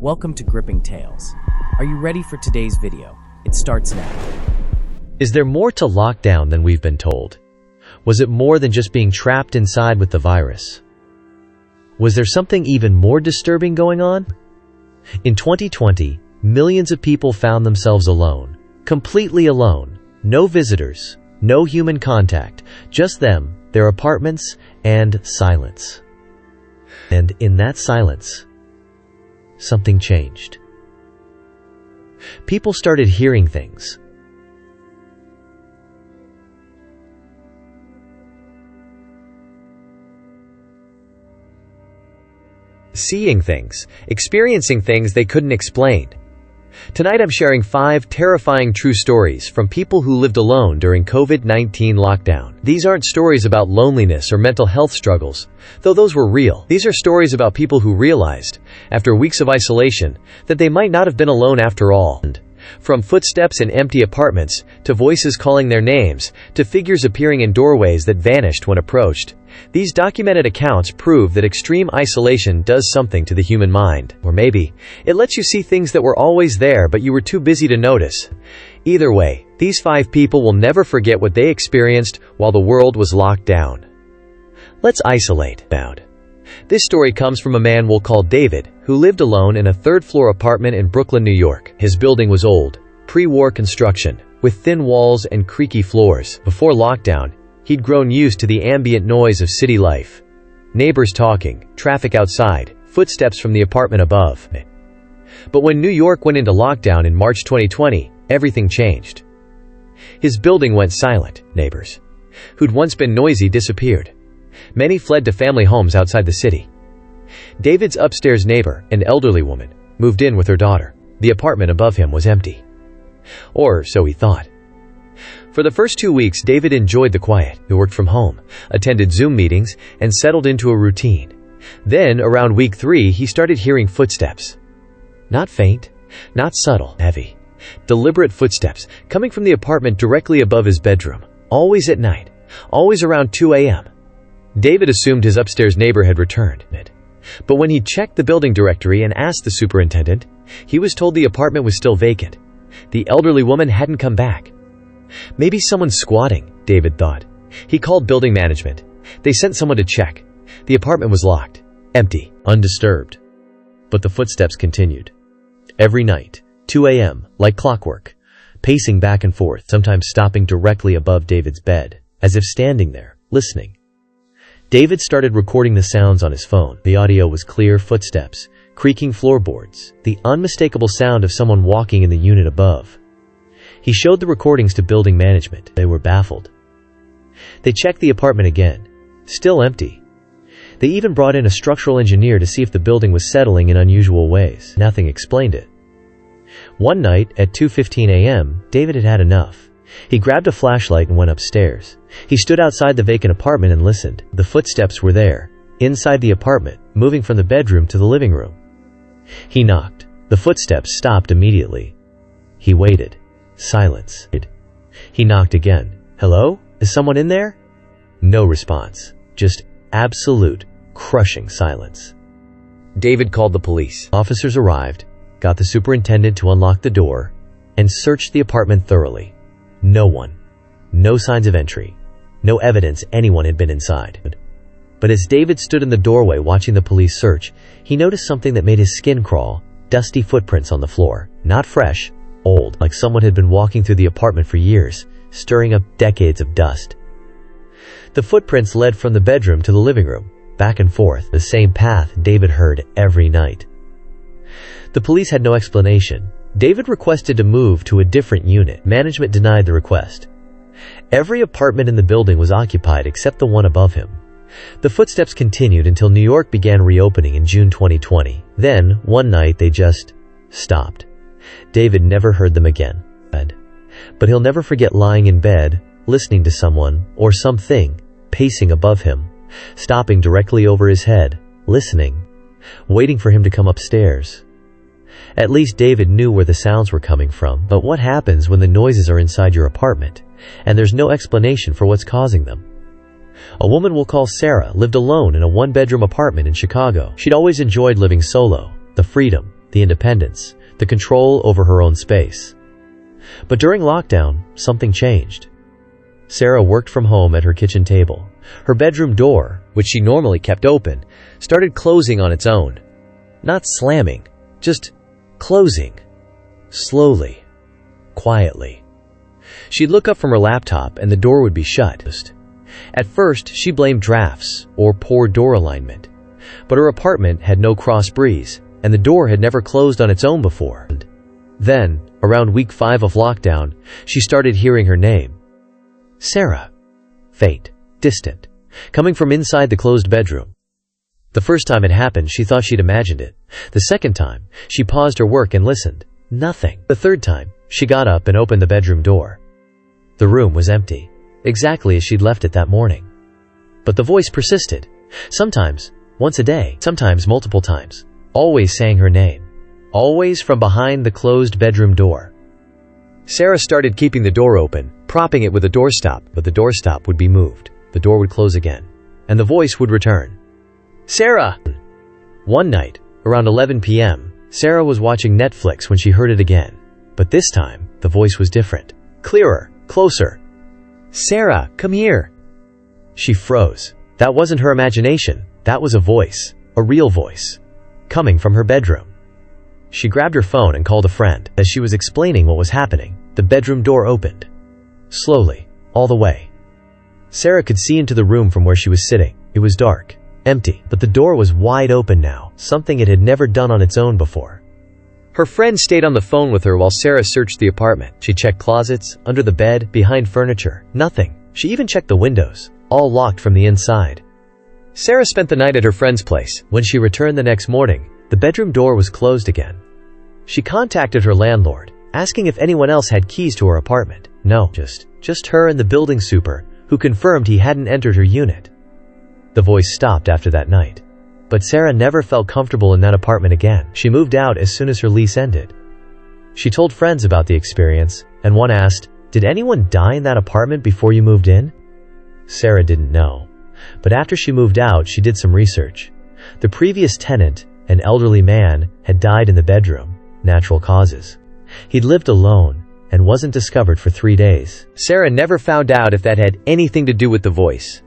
welcome to Gripping Tales. Are you ready for today's video? It starts now. Is there more to lockdown than we've been told? Was it more than just being trapped inside with the virus? Was there something even more disturbing going on? In 2020, millions of people found themselves alone, completely alone, no visitors, no human contact, just them, their apartments, and silence. And in that silence, something changed. People started hearing things. Seeing things, experiencing things they couldn't explain. Tonight I'm sharing 5 terrifying true stories from people who lived alone during COVID-19 lockdown. These aren't stories about loneliness or mental health struggles, though those were real. These are stories about people who realized, after weeks of isolation, that they might not have been alone after all. From footsteps in empty apartments, to voices calling their names, to figures appearing in doorways that vanished when approached. These documented accounts prove that extreme isolation does something to the human mind. Or maybe, it lets you see things that were always there but you were too busy to notice. Either way, these 5 people will never forget what they experienced while the world was locked down. Let's isolate. This story comes from a man we'll call David, who lived alone in a 3rd-floor apartment in Brooklyn, New York. His building was old, pre-war construction, with thin walls and creaky floors. Before lockdown, he'd grown used to the ambient noise of city life. Neighbors talking, traffic outside, footsteps from the apartment above. But when New York went into lockdown in March 2020, everything changed. His building went silent. Neighbors, who'd once been noisy, disappeared. Many fled to family homes outside the city. David's upstairs neighbor, an elderly woman, moved in with her daughter. The apartment above him was empty. Or so he thought. For the first 2 weeks, David enjoyed the quiet. He worked from home, attended Zoom meetings, and settled into a routine. Then, around week 3, he started hearing footsteps. Not faint, not subtle, heavy. Deliberate footsteps, coming from the apartment directly above his bedroom. Always at night. Always around 2 a.m. David assumed his upstairs neighbor had returned. But when he checked the building directory and asked the superintendent, he was told the apartment was still vacant. The elderly woman hadn't come back. Maybe someone's squatting, David thought. He called building management. They sent someone to check. The apartment was locked, empty, undisturbed. But the footsteps continued. Every night, 2 a.m., like clockwork, pacing back and forth, sometimes stopping directly above David's bed, as if standing there, listening. David started recording the sounds on his phone. The audio was clear: footsteps, creaking floorboards, the unmistakable sound of someone walking in the unit above. He showed the recordings to building management. They were baffled. They checked the apartment again. Still empty. They even brought in a structural engineer to see if the building was settling in unusual ways. Nothing explained it. One night, at 2:15 a.m., David had had enough. He grabbed a flashlight and went upstairs. He stood outside the vacant apartment and listened. The footsteps were there, inside the apartment, moving from the bedroom to the living room. He knocked. The footsteps stopped immediately. He waited. Silence. He knocked again. Hello? Is someone in there? No response. Just absolute, crushing silence. David called the police. Officers arrived, got the superintendent to unlock the door, and searched the apartment thoroughly. No one. No signs of entry. No evidence anyone had been inside. But as David stood in the doorway watching the police search, he noticed something that made his skin crawl. Dusty footprints on the floor. Not fresh, old, like someone had been walking through the apartment for years, stirring up decades of dust. The footprints led from the bedroom to the living room, back and forth, the same path David heard every night. The police had no explanation. David requested to move to a different unit. Management denied the request. Every apartment in the building was occupied except the one above him. The footsteps continued until New York began reopening in June 2020. Then, one night, they just stopped. David never heard them again. But he'll never forget lying in bed, listening to someone, or something, pacing above him, stopping directly over his head, listening, waiting for him to come upstairs. At least David knew where the sounds were coming from. But what happens when the noises are inside your apartment, and there's no explanation for what's causing them? A woman we'll call Sarah lived alone in a 1-bedroom apartment in Chicago. She'd always enjoyed living solo, the freedom, the independence, the control over her own space. But during lockdown, something changed. Sarah worked from home at her kitchen table. Her bedroom door, which she normally kept open, started closing on its own. Not slamming, just closing. Slowly. Quietly. She'd look up from her laptop and the door would be shut. At first, she blamed drafts or poor door alignment. But her apartment had no cross breeze, and the door had never closed on its own before. Then, around week 5 of lockdown, she started hearing her name. Sarah. Faint, distant, coming from inside the closed bedroom. The first time it happened, she thought she'd imagined it. The second time, she paused her work and listened. Nothing. The third time, she got up and opened the bedroom door. The room was empty, exactly as she'd left it that morning. But the voice persisted. Sometimes, once a day, sometimes multiple times, always saying her name. Always from behind the closed bedroom door. Sarah started keeping the door open, propping it with a doorstop, but the doorstop would be moved. The door would close again, and the voice would return. Sarah! One night, around 11 p.m., Sarah was watching Netflix when she heard it again. But this time, the voice was different. Clearer, closer. Sarah, come here. She froze. That wasn't her imagination. That was a voice. A real voice. Coming from her bedroom. She grabbed her phone and called a friend. As she was explaining what was happening, the bedroom door opened. Slowly, all the way. Sarah could see into the room from where she was sitting. It was dark, empty, but the door was wide open now, something it had never done on its own before. Her friend stayed on the phone with her while Sarah searched the apartment. She checked closets, under the bed, behind furniture. Nothing. She even checked the windows, all locked from the inside. Sarah spent the night at her friend's place. When she returned the next morning, the bedroom door was closed again. She contacted her landlord, asking if anyone else had keys to her apartment. No, just her and the building super, who confirmed he hadn't entered her unit. The voice stopped after that night. But Sarah never felt comfortable in that apartment again. She moved out as soon as her lease ended. She told friends about the experience, and one asked, "Did anyone die in that apartment before you moved in?" Sarah didn't know. But after she moved out, she did some research. The previous tenant, an elderly man, had died in the bedroom. Natural causes. He'd lived alone and wasn't discovered for 3 days. Sarah never found out if that had anything to do with the voice.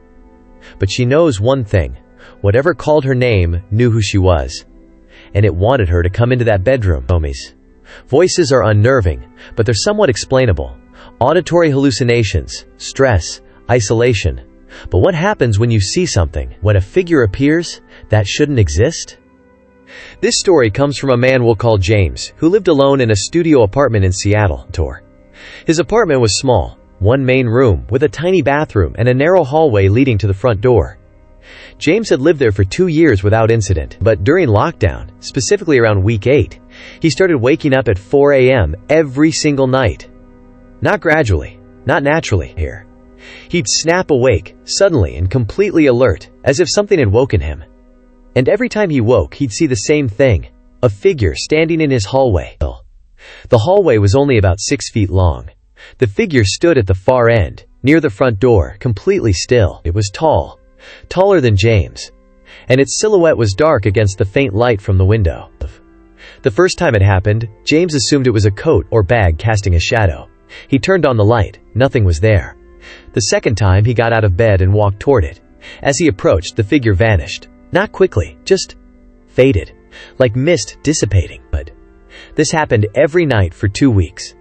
But she knows one thing. Whatever called her name knew who she was. And it wanted her to come into that bedroom. Homies. Voices are unnerving, but they're somewhat explainable. Auditory hallucinations, stress, isolation. But what happens when you see something, when a figure appears that shouldn't exist? This story comes from a man we'll call James, who lived alone in a studio apartment in Seattle. His apartment was small, one main room with a tiny bathroom and a narrow hallway leading to the front door. James had lived there for 2 years without incident, but during lockdown, specifically around week 8, he started waking up at 4 a.m. every single night. Not gradually, not naturally here. He'd snap awake, suddenly and completely alert, as if something had woken him. And every time he woke, he'd see the same thing, a figure standing in his hallway. The hallway was only about 6 feet long. The figure stood at the far end, near the front door, completely still. It was tall, taller than James, and its silhouette was dark against the faint light from the window. The first time it happened, James assumed it was a coat or bag casting a shadow. He turned on the light. Nothing was there. The second time, he got out of bed and walked toward it. As he approached, the figure vanished. Not quickly, just faded, like mist dissipating. But this happened every night for 2 weeks.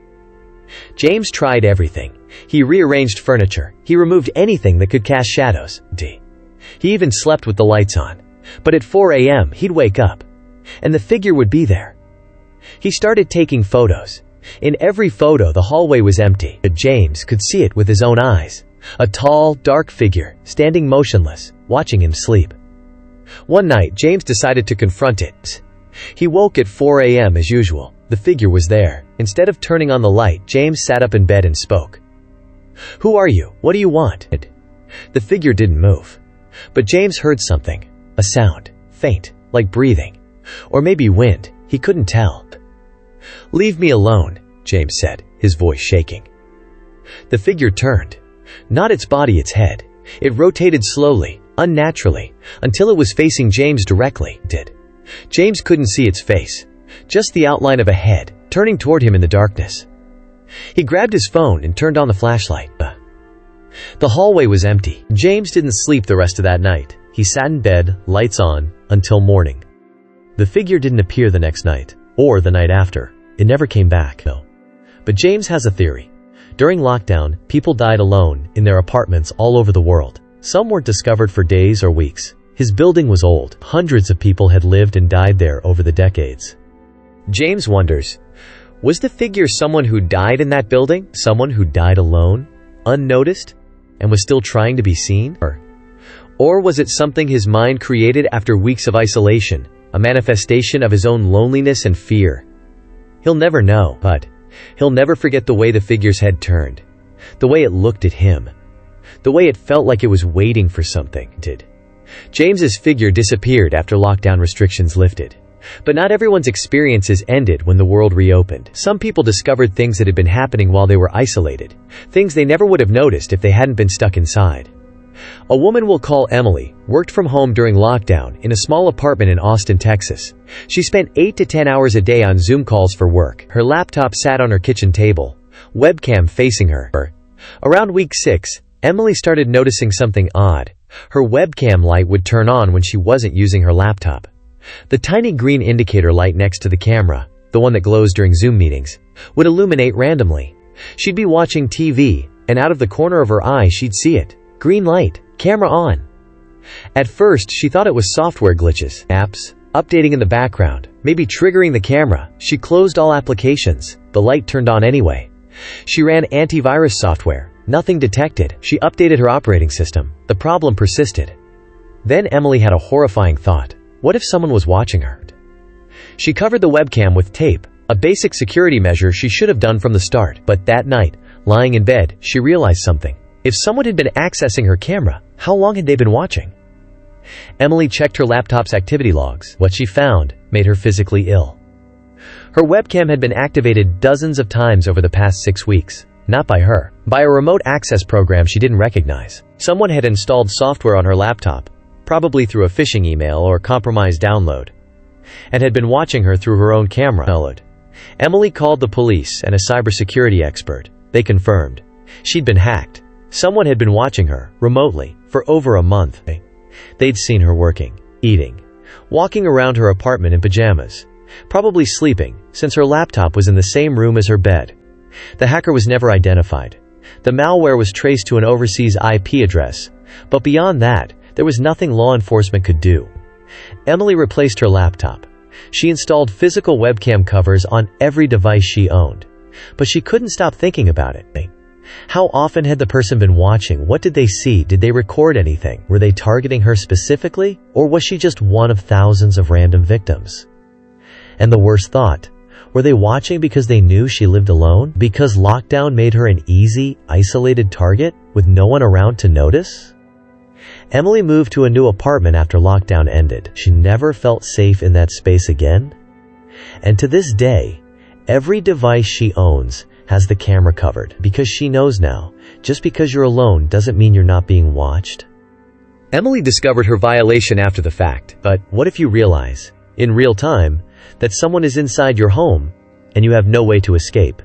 James tried everything. He rearranged furniture. He removed anything that could cast shadows. He even slept with the lights on. But at 4 a.m., he'd wake up, and the figure would be there. He started taking photos. In every photo, the hallway was empty, but James could see it with his own eyes. A tall, dark figure, standing motionless, watching him sleep. One night, James decided to confront it. He woke at 4 a.m. as usual. The figure was there. Instead of turning on the light, James sat up in bed and spoke. "Who are you? What do you want?" The figure didn't move. But James heard something. A sound. Faint, like breathing. Or maybe wind. He couldn't tell. "Leave me alone," James said, his voice shaking. The figure turned. Not its body, its head. It rotated slowly, unnaturally, until it was facing James directly. James couldn't see its face, just the outline of a head, turning toward him in the darkness. He grabbed his phone and turned on the flashlight. The hallway was empty. James didn't sleep the rest of that night. He sat in bed, lights on, until morning. The figure didn't appear the next night, or the night after. It never came back. No. But James has a theory. During lockdown, people died alone in their apartments all over the world. Some weren't discovered for days or weeks. His building was old. Hundreds of people had lived and died there over the decades. James wonders, was the figure someone who died in that building? Someone who died alone, unnoticed, and was still trying to be seen? Or was it something his mind created after weeks of isolation, a manifestation of his own loneliness and fear? He'll never know, but he'll never forget the way the figure's head turned, the way it looked at him, the way it felt like it was waiting for something. James's figure disappeared after lockdown restrictions lifted. But not everyone's experiences ended when the world reopened. Some people discovered things that had been happening while they were isolated, things they never would have noticed if they hadn't been stuck inside. A woman we'll call Emily worked from home during lockdown in a small apartment in Austin, Texas. She spent 8 to 10 hours a day on Zoom calls for work. Her laptop sat on her kitchen table, webcam facing her. Around week 6, Emily started noticing something odd. Her webcam light would turn on when she wasn't using her laptop. The tiny green indicator light next to the camera, the one that glows during Zoom meetings, would illuminate randomly. She'd be watching TV, and out of the corner of her eye she'd see it. Green light, camera on. At first, she thought it was software glitches, apps, updating in the background, maybe triggering the camera. She closed all applications. The light turned on anyway. She ran antivirus software. Nothing detected. She updated her operating system. The problem persisted. Then Emily had a horrifying thought. What if someone was watching her? She covered the webcam with tape, a basic security measure she should have done from the start. But that night, lying in bed, she realized something. If someone had been accessing her camera, how long had they been watching? Emily checked her laptop's activity logs. What she found made her physically ill. Her webcam had been activated dozens of times over the past 6 weeks. Not by her, by a remote access program she didn't recognize. Someone had installed software on her laptop, probably through a phishing email or compromised download, and had been watching her through her own camera. Emily called the police and a cybersecurity expert. They confirmed she'd been hacked. Someone had been watching her, remotely, for over a month. They'd seen her working, eating, walking around her apartment in pajamas, probably sleeping, since her laptop was in the same room as her bed. The hacker was never identified. The malware was traced to an overseas IP address, but beyond that, there was nothing law enforcement could do. Emily replaced her laptop. She installed physical webcam covers on every device she owned. But she couldn't stop thinking about it. How often had the person been watching? What did they see? Did they record anything? Were they targeting her specifically? Or was she just one of thousands of random victims? And the worst thought, were they watching because they knew she lived alone? Because lockdown made her an easy, isolated target with no one around to notice? Emily moved to a new apartment after lockdown ended. She never felt safe in that space again. And to this day, every device she owns has the camera covered, because she knows now, just because you're alone doesn't mean you're not being watched. Emily discovered her violation after the fact, but what if you realize, in real time, that someone is inside your home, and you have no way to escape?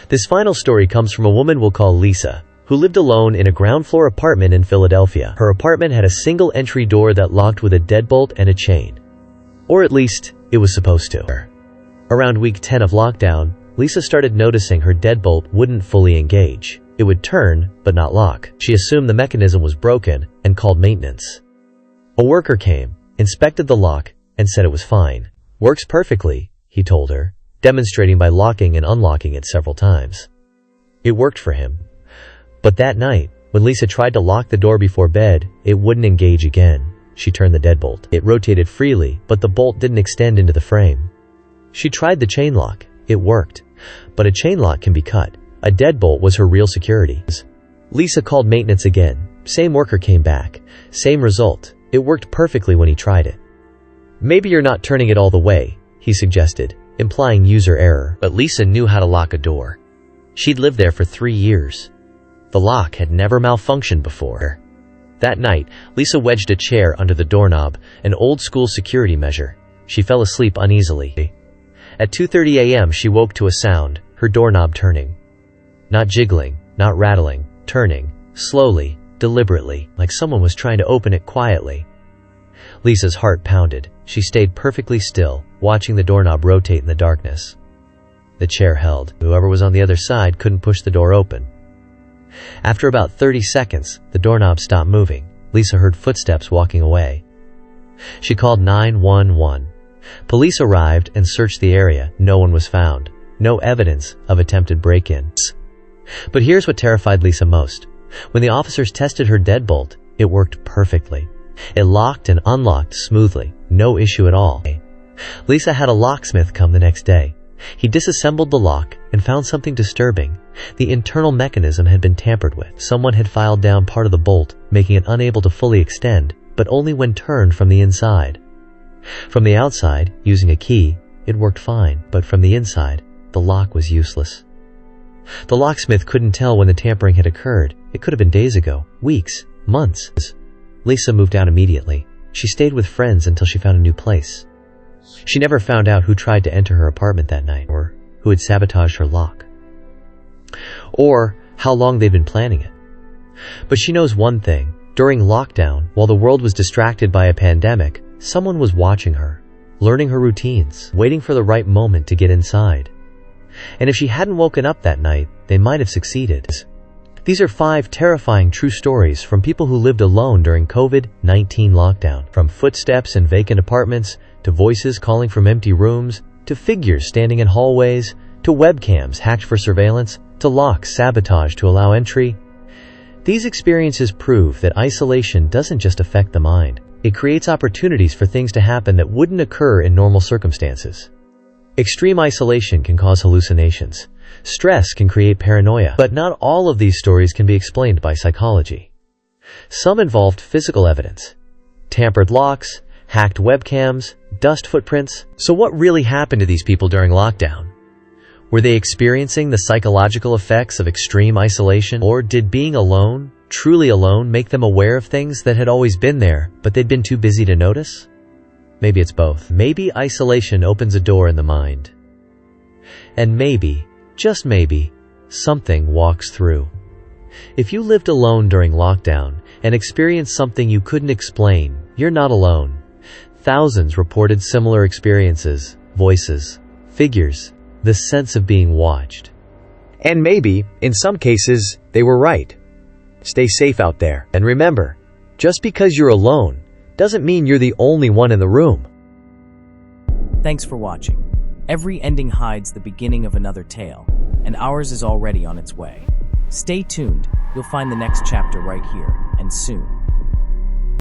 This final story comes from a woman we'll call Lisa, who lived alone in a ground-floor apartment in Philadelphia. Her apartment had a single entry door that locked with a deadbolt and a chain. Or at least, it was supposed to. Around week 10 of lockdown, Lisa started noticing her deadbolt wouldn't fully engage. It would turn, but not lock. She assumed the mechanism was broken and called maintenance. A worker came, inspected the lock, and said it was fine. Works perfectly, he told her, demonstrating by locking and unlocking it several times. It worked for him. But that night, when Lisa tried to lock the door before bed, it wouldn't engage again. She turned the deadbolt. It rotated freely, but the bolt didn't extend into the frame. She tried the chain lock. It worked. But a chain lock can be cut. A deadbolt was her real security. Lisa called maintenance again. Same worker came back. Same result. It worked perfectly when he tried it. Maybe you're not turning it all the way, he suggested, implying user error. But Lisa knew how to lock a door. She'd lived there for 3 years. The lock had never malfunctioned before. That night, Lisa wedged a chair under the doorknob, an old-school security measure. She fell asleep uneasily. At 2:30 a.m., she woke to a sound, her doorknob turning. Not jiggling, not rattling, turning, slowly, deliberately, like someone was trying to open it quietly. Lisa's heart pounded. She stayed perfectly still, watching the doorknob rotate in the darkness. The chair held. Whoever was on the other side couldn't push the door open. After about 30 seconds, the doorknob stopped moving. Lisa heard footsteps walking away. She called 911. Police arrived and searched the area. No one was found. No evidence of attempted break-ins. But here's what terrified Lisa most. When the officers tested her deadbolt, it worked perfectly. It locked and unlocked smoothly. No issue at all. Lisa had a locksmith come the next day. He disassembled the lock and found something disturbing. The internal mechanism had been tampered with. Someone had filed down part of the bolt, making it unable to fully extend, but only when turned from the inside. From the outside, using a key, it worked fine, but from the inside, the lock was useless. The locksmith couldn't tell when the tampering had occurred. It could have been days ago, weeks, months. Lisa moved out immediately. She stayed with friends until she found a new place. She never found out who tried to enter her apartment that night, or who had sabotaged her lock, or how long they'd been planning it. But she knows one thing. During lockdown, while the world was distracted by a pandemic, someone was watching her, learning her routines, waiting for the right moment to get inside. And if she hadn't woken up that night, they might have succeeded. These are 5 terrifying true stories from people who lived alone during COVID-19 lockdown. From footsteps in vacant apartments, to voices calling from empty rooms, to figures standing in hallways, to webcams hacked for surveillance, to locks sabotaged to allow entry. These experiences prove that isolation doesn't just affect the mind. It creates opportunities for things to happen that wouldn't occur in normal circumstances. Extreme isolation can cause hallucinations. Stress can create paranoia. But not all of these stories can be explained by psychology. Some involved physical evidence. Tampered locks, hacked webcams, dust footprints. So what really happened to these people during lockdown? Were they experiencing the psychological effects of extreme isolation? Or did being alone, truly alone, make them aware of things that had always been there, but they'd been too busy to notice? Maybe it's both. Maybe isolation opens a door in the mind. And maybe, just maybe, something walks through. If you lived alone during lockdown and experienced something you couldn't explain, you're not alone. Thousands reported similar experiences, voices, figures, the sense of being watched. And maybe, in some cases, they were right. Stay safe out there. And remember, just because you're alone doesn't mean you're the only one in the room. Thanks for watching. Every ending hides the beginning of another tale, and ours is already on its way. Stay tuned. You'll find the next chapter right here, and soon.